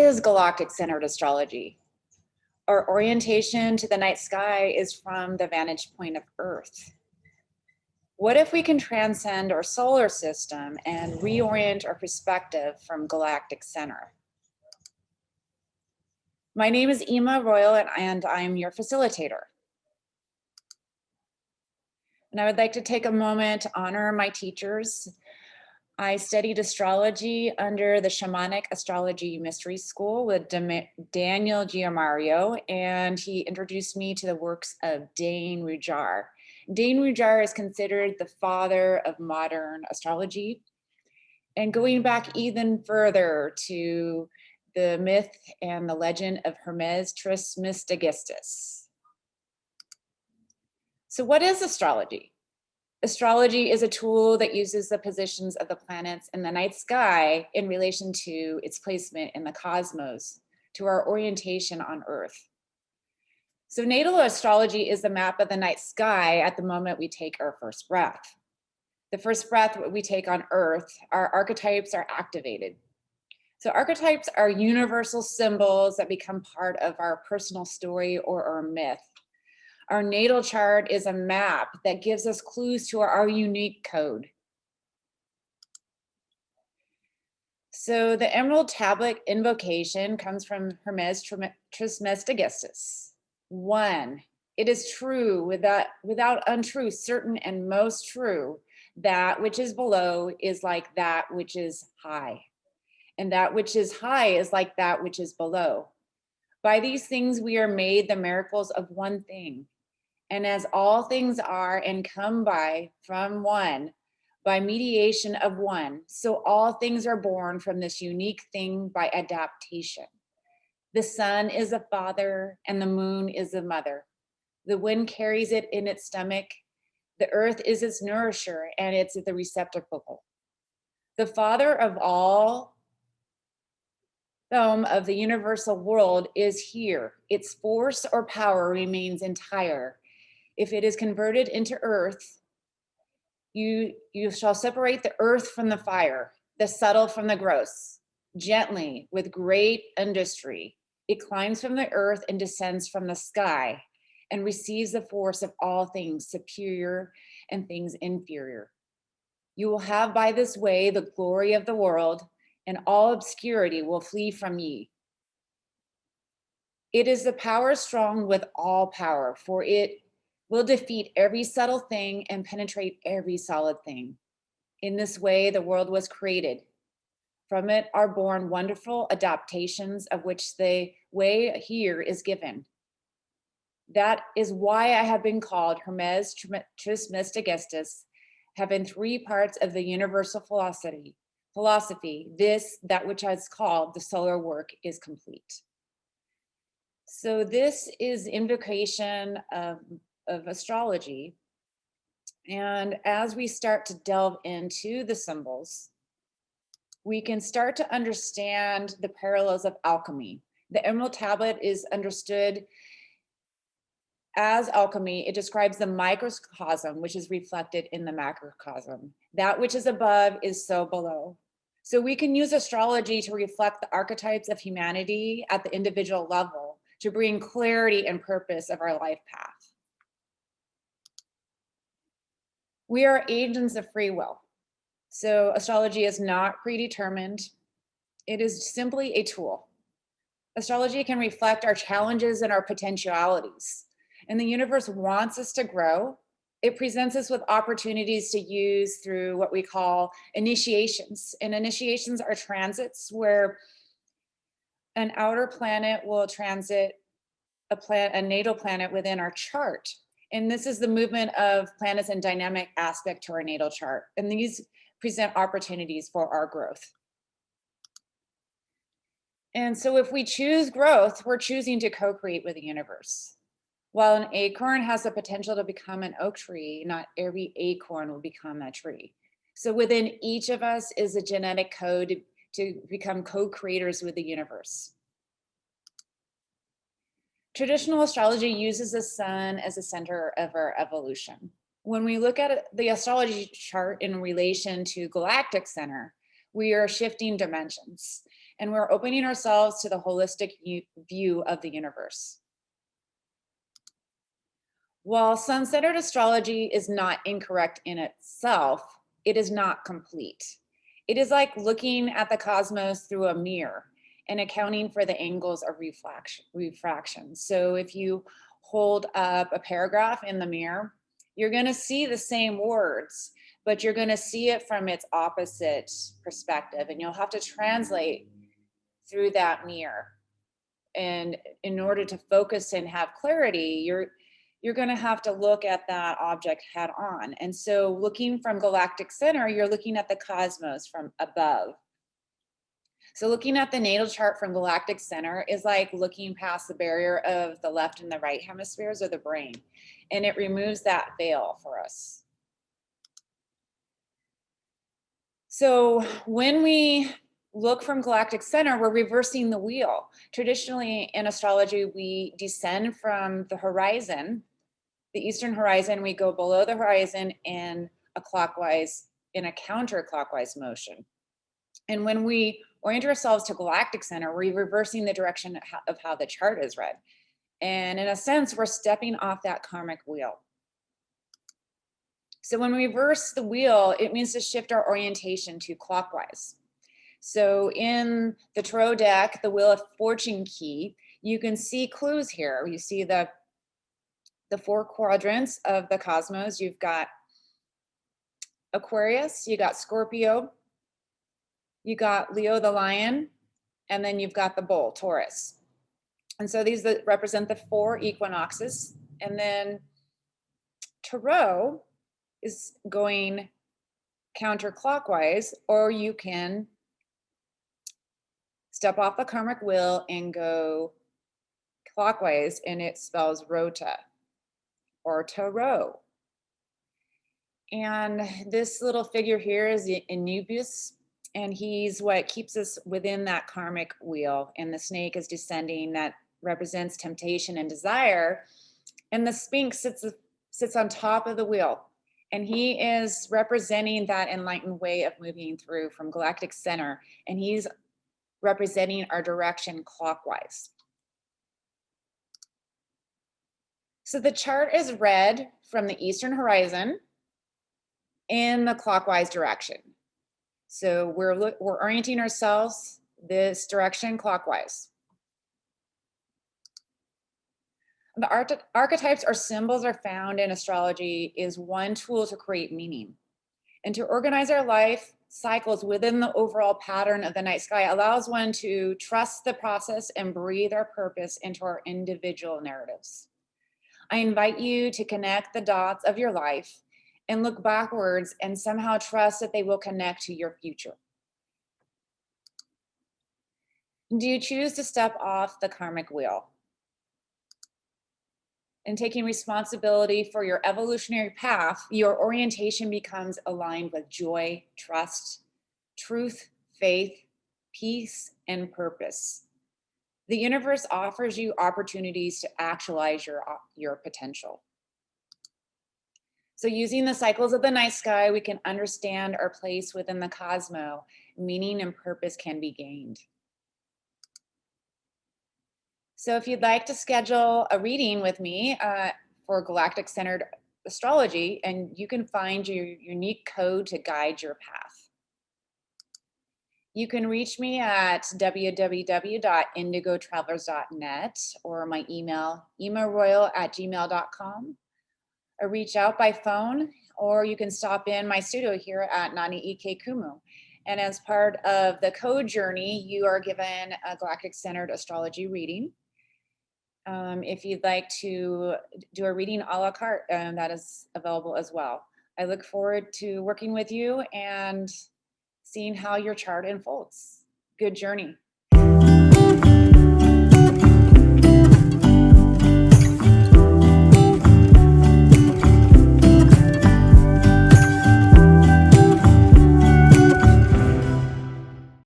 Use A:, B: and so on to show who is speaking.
A: is Galactic Centered astrology? Our orientation to the night sky is from the vantage point of Earth. What if we can transcend our solar system and reorient our perspective from Galactic Center? My name is Ima Royal, and I'm your facilitator. And I would like to take a moment to honor my teachers. I studied astrology under the Shamanic Astrology Mystery School with Daniel Giamario, and he introduced me to the works of Dane Rujar. Dane Rujar is considered the father of modern astrology. And going back even further to the myth and the legend of Hermes Trismegistus. So what is astrology? Astrology is a tool that uses the positions of the planets in the night sky in relation to its placement in the cosmos, to our orientation on Earth. So natal astrology is the map of the night sky at the moment we take our first breath. The first breath we take on Earth, our archetypes are activated. So archetypes are universal symbols that become part of our personal story or our myth. Our natal chart is a map that gives us clues to our unique code. So the Emerald Tablet invocation comes from Hermes Trismegistus. 1, it is true without untruth, certain and most true, that which is below is like that which is high. And that which is high is like that which is below. By these things we are made the miracles of one thing. And as all things are and come by from one, by mediation of one, so all things are born from this unique thing by adaptation. The sun is a father and the moon is a mother. The wind carries it in its stomach. The earth is its nourisher and it's the receptacle. The father of all of the universal world is here. Its force or power remains entire. If it is converted into earth, you shall separate the earth from the fire, the subtle from the gross. Gently, with great industry, it climbs from the earth and descends from the sky and receives the force of all things superior and things inferior. You will have by this way the glory of the world, and all obscurity will flee from ye. It is the power strong with all power, for it will defeat every subtle thing and penetrate every solid thing. In this way, the world was created. From it are born wonderful adaptations of which the way here is given. That is why I have been called Hermes Trismegistus, having 3 parts of the universal philosophy. That which is called the solar work is complete. So this is invocation of astrology. And as we start to delve into the symbols, we can start to understand the parallels of alchemy. The Emerald Tablet is understood as alchemy. It describes the microcosm, which is reflected in the macrocosm. That which is above is so below. So we can use astrology to reflect the archetypes of humanity at the individual level to bring clarity and purpose of our life path. We are agents of free will. So astrology is not predetermined. It is simply a tool. Astrology can reflect our challenges and our potentialities. And the universe wants us to grow. It presents us with opportunities to use through what we call initiations. And initiations are transits where an outer planet will transit a natal planet within our chart. And this is the movement of planets in dynamic aspect to our natal chart. And these present opportunities for our growth. And so if we choose growth, we're choosing to co-create with the universe. While an acorn has the potential to become an oak tree, not every acorn will become a tree. So within each of us is a genetic code to become co-creators with the universe. Traditional astrology uses the sun as the center of our evolution. When we look at the astrology chart in relation to Galactic Center, we are shifting dimensions. and we're opening ourselves to the holistic view of the universe. While sun-centered astrology is not incorrect in itself, it is not complete. It is like looking at the cosmos through a mirror and accounting for the angles of refraction. So if you hold up a paragraph in the mirror, you're going to see the same words, but you're going to see it from its opposite perspective, and you'll have to translate through that mirror. And in order to focus and have clarity, you're going to have to look at that object head on. And so looking from Galactic Center, you're looking at the cosmos from above. So looking at the natal chart from Galactic Center is like looking past the barrier of the left and the right hemispheres of the brain, and it removes that veil for us. So when we look from Galactic Center, we're reversing the wheel. Traditionally in astrology, we descend from the horizon, the eastern horizon, we go below the horizon in a counterclockwise motion. And when we orient ourselves to Galactic Center, we're reversing the direction of how the chart is read. And in a sense, we're stepping off that karmic wheel. So when we reverse the wheel, it means to shift our orientation to clockwise. So in the tarot deck, the Wheel of Fortune key, you can see clues here. You see the 4 quadrants of the cosmos. You've got Aquarius, you got Scorpio, you got Leo the lion, and then you've got the bull, Taurus. And so these represent the 4 equinoxes. And then tarot is going counterclockwise, or you can step off the karmic wheel and go clockwise, and it spells rota or tarot. And this little figure here is Anubis, and he's what keeps us within that karmic wheel. And the snake is descending, that represents temptation and desire. And the Sphinx sits on top of the wheel, and he is representing that enlightened way of moving through from Galactic Center, and he's representing our direction clockwise. So the chart is read from the eastern horizon in the clockwise direction. So we're orienting ourselves this direction clockwise. The archetypes or symbols are found in astrology is one tool to create meaning. And to organize our life cycles within the overall pattern of the night sky allows one to trust the process and breathe our purpose into our individual narratives. I invite you to connect the dots of your life and look backwards and somehow trust that they will connect to your future. Do you choose to step off the karmic wheel? In taking responsibility for your evolutionary path, your orientation becomes aligned with joy, trust, truth, faith, peace, and purpose. The universe offers you opportunities to actualize your potential. So using the cycles of the night sky, we can understand our place within the cosmos. Meaning and purpose can be gained. So if you'd like to schedule a reading with me for Galactic Centered Astrology, and you can find your unique code to guide your path. You can reach me at www.indigotravelers.net or my email, emaroyal@gmail.com, or reach out by phone, or you can stop in my studio here at Nani Ike Kumu. And as part of the code journey, you are given a Galactic Centered Astrology reading. If you'd like to do a reading a la carte, that is available as well. I look forward to working with you and seeing how your chart unfolds. Good journey.